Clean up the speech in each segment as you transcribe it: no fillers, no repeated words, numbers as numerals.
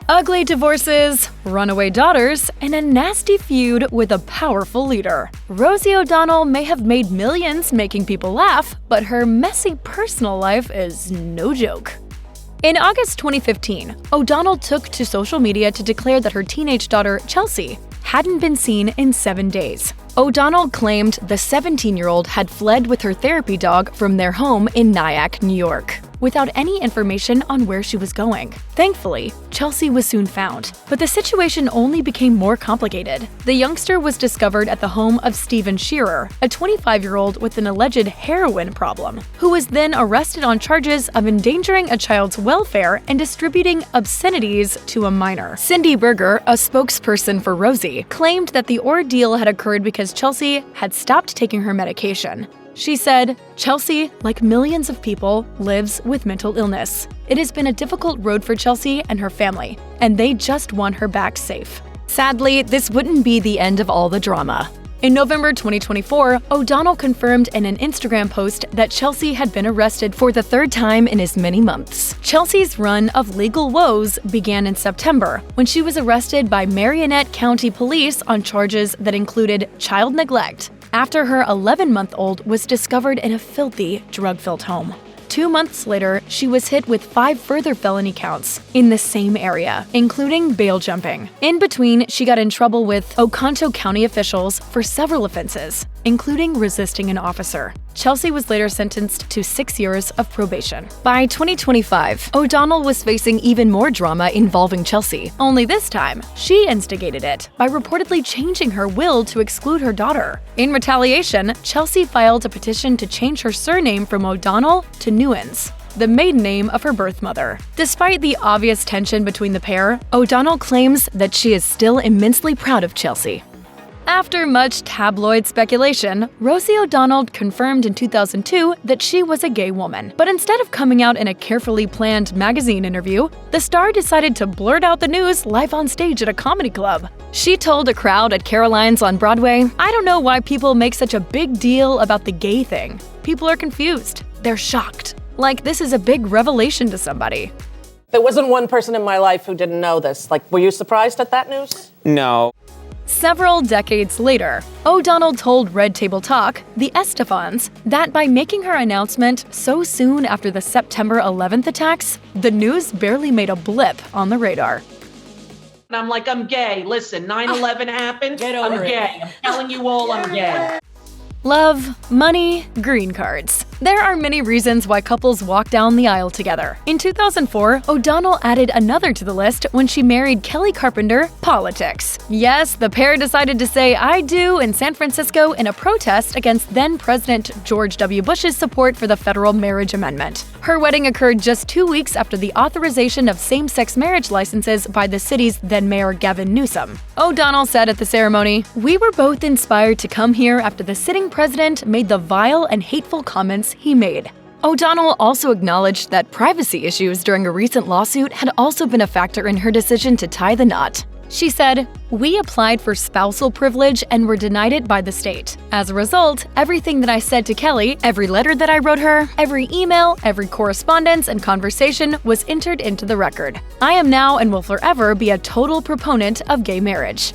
Ugly divorces, runaway daughters, and a nasty feud with a powerful leader. Rosie O'Donnell may have made millions making people laugh, but her messy personal life is no joke. In August 2015, O'Donnell took to social media to declare that her teenage daughter, Chelsea, hadn't been seen in 7 days. O'Donnell claimed the 17-year-old had fled with her therapy dog from their home in Nyack, New York, without any information on where she was going. Thankfully, Chelsea was soon found, but the situation only became more complicated. The youngster was discovered at the home of Stephen Shearer, a 25-year-old with an alleged heroin problem, who was then arrested on charges of endangering a child's welfare and distributing obscenities to a minor. Cindy Berger, a spokesperson for Rosie, claimed that the ordeal had occurred because Chelsea had stopped taking her medication. She said, "Chelsea, like millions of people, lives with mental illness. It has been a difficult road for Chelsea and her family, and they just want her back safe." Sadly, this wouldn't be the end of all the drama. In November 2024, O'Donnell confirmed in an Instagram post that Chelsea had been arrested for the third time in as many months. Chelsea's run of legal woes began in September, when she was arrested by Marionette County Police on charges that included child neglect, after her 11-month-old was discovered in a filthy, drug-filled home. 2 months later, she was hit with 5 further felony counts in the same area, including bail jumping. In between, she got in trouble with Oconto County officials for several offenses, including resisting an officer. Chelsea was later sentenced to 6 years of probation. By 2025, O'Donnell was facing even more drama involving Chelsea, only this time, she instigated it by reportedly changing her will to exclude her daughter. In retaliation, Chelsea filed a petition to change her surname from O'Donnell to Newens, the maiden name of her birth mother. Despite the obvious tension between the pair, O'Donnell claims that she is still immensely proud of Chelsea. After much tabloid speculation, Rosie O'Donnell confirmed in 2002 that she was a gay woman. But instead of coming out in a carefully planned magazine interview, the star decided to blurt out the news live on stage at a comedy club. She told a crowd at Caroline's on Broadway, "I don't know why people make such a big deal about the gay thing. People are confused. They're shocked. Like this is a big revelation to somebody." There wasn't one person in my life who didn't know this. Like, were you surprised at that news? No. Several decades later, O'Donnell told Red Table Talk, the Estefans, that by making her announcement so soon after the September 11th attacks, the news barely made a blip on the radar. And I'm like, I'm gay. Listen, 9/11 happened. I'm gay. I'm telling you all I'm gay. Love, money, green cards. There are many reasons why couples walk down the aisle together. In 2004, O'Donnell added another to the list when she married Kelly Carpenter, politics. Yes, the pair decided to say "I do" in San Francisco in a protest against then-President George W. Bush's support for the federal marriage amendment. Her wedding occurred just 2 weeks after the authorization of same-sex marriage licenses by the city's then-mayor Gavin Newsom. O'Donnell said at the ceremony, "We were both inspired to come here after the sitting president made the vile and hateful comments he made." O'Donnell also acknowledged that privacy issues during a recent lawsuit had also been a factor in her decision to tie the knot. She said, "We applied for spousal privilege and were denied it by the state. As a result, everything that I said to Kelly, every letter that I wrote her, every email, every correspondence and conversation was entered into the record. I am now and will forever be a total proponent of gay marriage."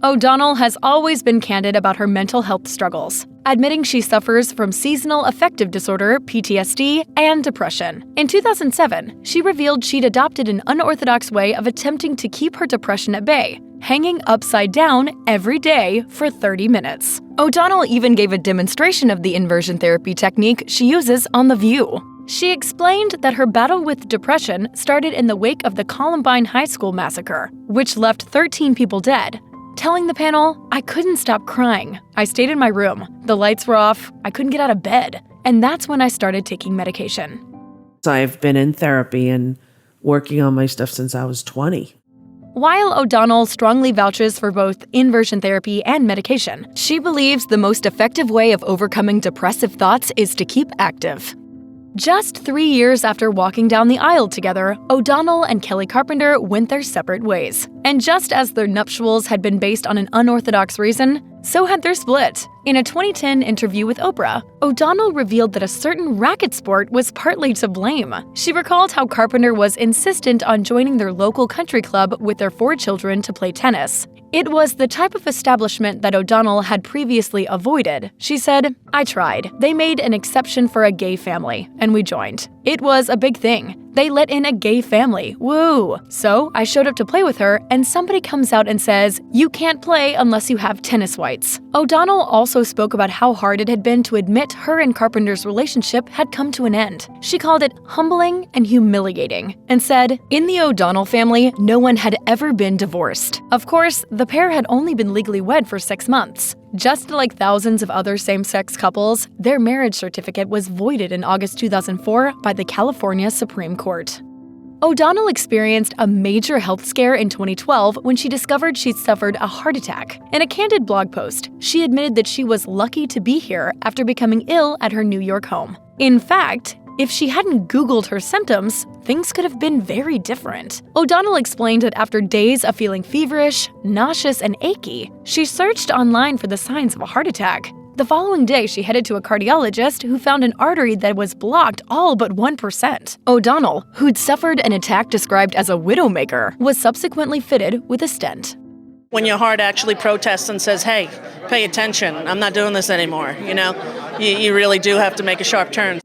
O'Donnell has always been candid about her mental health struggles, admitting she suffers from seasonal affective disorder, PTSD, and depression. In 2007, she revealed she'd adopted an unorthodox way of attempting to keep her depression at bay, hanging upside down every day for 30 minutes. O'Donnell even gave a demonstration of the inversion therapy technique she uses on The View. She explained that her battle with depression started in the wake of the Columbine High School massacre, which left 13 people dead. Telling the panel, "I couldn't stop crying. I stayed in my room. The lights were off. I couldn't get out of bed. And that's when I started taking medication." I've been in therapy and working on my stuff since I was 20. While O'Donnell strongly vouches for both inversion therapy and medication, she believes the most effective way of overcoming depressive thoughts is to keep active. Just 3 years after walking down the aisle together, O'Donnell and Kelly Carpenter went their separate ways. And just as their nuptials had been based on an unorthodox reason, so had their split. In a 2010 interview with Oprah, O'Donnell revealed that a certain racket sport was partly to blame. She recalled how Carpenter was insistent on joining their local country club with their 4 children to play tennis. It was the type of establishment that O'Donnell had previously avoided. She said, "I tried. They made an exception for a gay family, and we joined. It was a big thing. They let in a gay family. Woo! So I showed up to play with her, and somebody comes out and says, 'You can't play unless you have tennis whites.'" O'Donnell also spoke about how hard it had been to admit her and Carpenter's relationship had come to an end. She called it humbling and humiliating, and said, "In the O'Donnell family, no one had ever been divorced." Of course, the pair had only been legally wed for 6 months. Just like thousands of other same-sex couples, their marriage certificate was voided in August 2004 by the California Supreme Court. O'Donnell experienced a major health scare in 2012 when she discovered she'd suffered a heart attack. In a candid blog post, she admitted that she was lucky to be here after becoming ill at her New York home. In fact, if she hadn't Googled her symptoms, things could have been very different. O'Donnell explained that after days of feeling feverish, nauseous, and achy, she searched online for the signs of a heart attack. The following day, she headed to a cardiologist who found an artery that was blocked all but 1%. O'Donnell, who'd suffered an attack described as a widowmaker, was subsequently fitted with a stent. When your heart actually protests and says, "Hey, pay attention, I'm not doing this anymore," you really do have to make a sharp turn.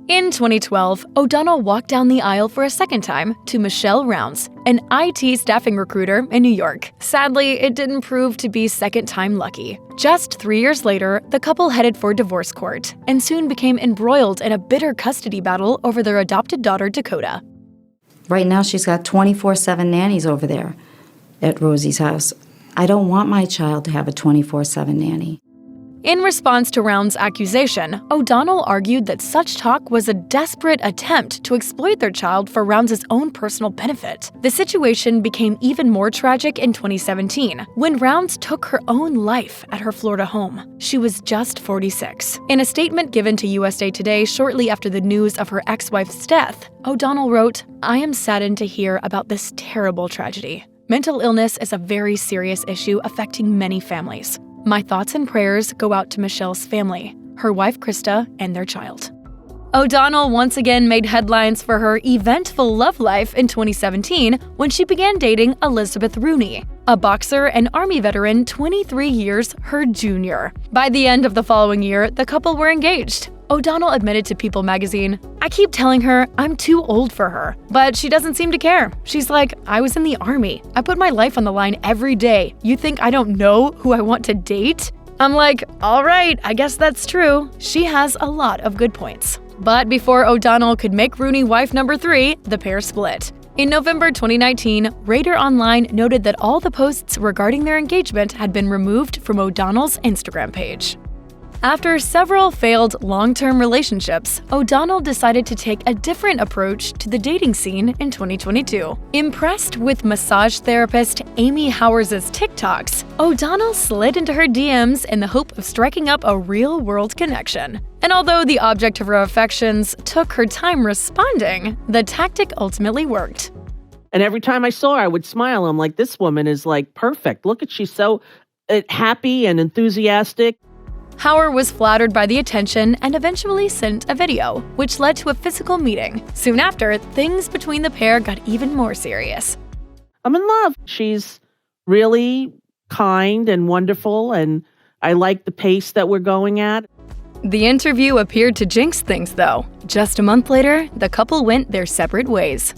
In 2012, O'Donnell walked down the aisle for a second time to Michelle Rounds, an IT staffing recruiter in New York. Sadly, it didn't prove to be second-time lucky. Just 3 years later, the couple headed for divorce court and soon became embroiled in a bitter custody battle over their adopted daughter, Dakota. Right now, she's got 24/7 nannies over there at Rosie's house. I don't want my child to have a 24/7 nanny. In response to Round's accusation, O'Donnell argued that such talk was a desperate attempt to exploit their child for Rounds' own personal benefit. The situation became even more tragic in 2017, when Rounds took her own life at her Florida home. She was just 46. In a statement given to USA Today shortly after the news of her ex-wife's death, O'Donnell wrote, "I am saddened to hear about this terrible tragedy. Mental illness is a very serious issue affecting many families. My thoughts and prayers go out to Michelle's family, her wife Krista, and their child." O'Donnell once again made headlines for her eventful love life in 2017 when she began dating Elizabeth Rooney, a boxer and Army veteran 23 years her junior. By the end of the following year, the couple were engaged. O'Donnell admitted to People magazine, "I keep telling her I'm too old for her, but she doesn't seem to care. She's like, I was in the Army. I put my life on the line every day. You think I don't know who I want to date?" I'm like, all right, I guess that's true. She has a lot of good points. But before O'Donnell could make Rooney wife number 3, the pair split. In November 2019, Radar Online noted that all the posts regarding their engagement had been removed from O'Donnell's Instagram page. After several failed long-term relationships, O'Donnell decided to take a different approach to the dating scene in 2022. Impressed with massage therapist Amy Howers' TikToks, O'Donnell slid into her DMs in the hope of striking up a real-world connection. And although the object of her affections took her time responding, the tactic ultimately worked. And every time I saw her, I would smile. I'm like, this woman is like perfect. Look at, she's so happy and enthusiastic. Howard was flattered by the attention and eventually sent a video, which led to a physical meeting. Soon after, things between the pair got even more serious. I'm in love. She's really kind and wonderful, and I like the pace that we're going at. The interview appeared to jinx things, though. Just a month later, the couple went their separate ways.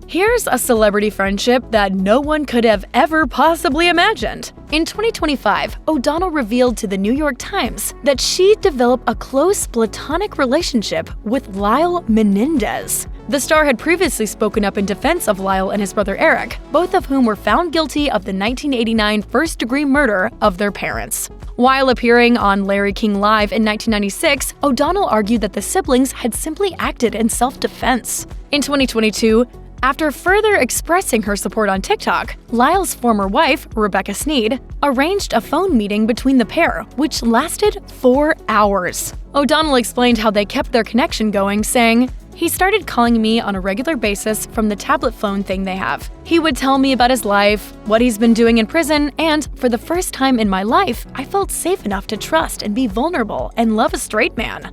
Here's a celebrity friendship that no one could have ever possibly imagined. In 2025, O'Donnell revealed to the New York Times that she'd developed a close platonic relationship with Lyle Menendez. The star had previously spoken up in defense of Lyle and his brother Eric, both of whom were found guilty of the 1989 first-degree murder of their parents. While appearing on Larry King Live in 1996, O'Donnell argued that the siblings had simply acted in self-defense. In 2022, after further expressing her support on TikTok, Lyle's former wife, Rebecca Sneed, arranged a phone meeting between the pair, which lasted 4 hours. O'Donnell explained how they kept their connection going, saying, He started calling me on a regular basis from the tablet phone thing they have. He would tell me about his life, what he's been doing in prison, and for the first time in my life, I felt safe enough to trust and be vulnerable and love a straight man.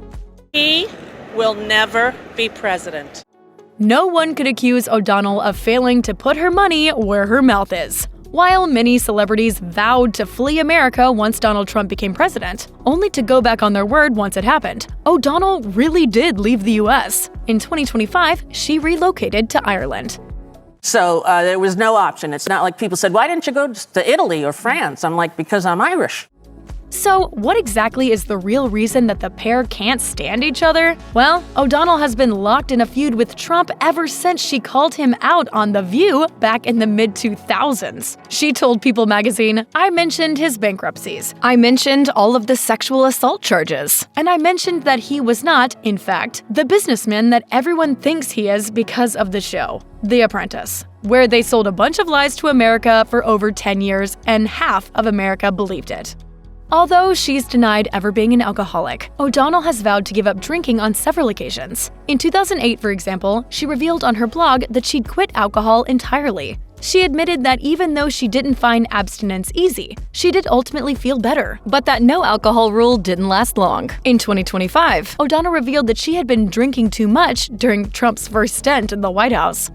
He will never be president. No one could accuse O'Donnell of failing to put her money where her mouth is. While many celebrities vowed to flee America once Donald Trump became president, only to go back on their word once it happened, O'Donnell really did leave the US. In 2025, she relocated to Ireland. So there was no option. It's not like people said, why didn't you go to Italy or France? I'm like, because I'm Irish. So, what exactly is the real reason that the pair can't stand each other? Well, O'Donnell has been locked in a feud with Trump ever since she called him out on The View back in the mid-2000s. She told People magazine, "I mentioned his bankruptcies. I mentioned all of the sexual assault charges. And I mentioned that he was not, in fact, the businessman that everyone thinks he is because of the show, The Apprentice, where they sold a bunch of lies to America for over 10 years and half of America believed it." Although she's denied ever being an alcoholic, O'Donnell has vowed to give up drinking on several occasions. In 2008, for example, she revealed on her blog that she'd quit alcohol entirely. She admitted that even though she didn't find abstinence easy, she did ultimately feel better, but that no alcohol rule didn't last long. In 2025, O'Donnell revealed that she had been drinking too much during Trump's first stint in the White House.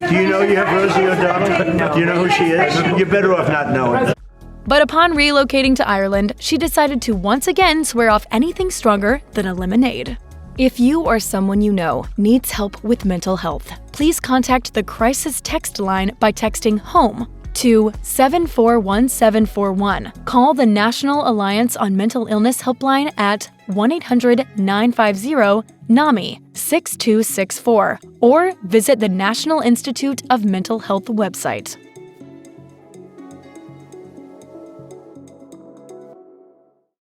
Do you know you have Rosie O'Donnell? Do you know who she is? You're better off not knowing. But upon relocating to Ireland, she decided to once again swear off anything stronger than a lemonade. If you or someone you know needs help with mental health, please contact the crisis text line by texting HOME to 741741. Call the National Alliance on Mental Illness helpline at 1-800-950-NAMI 6264 or visit the National Institute of Mental Health website.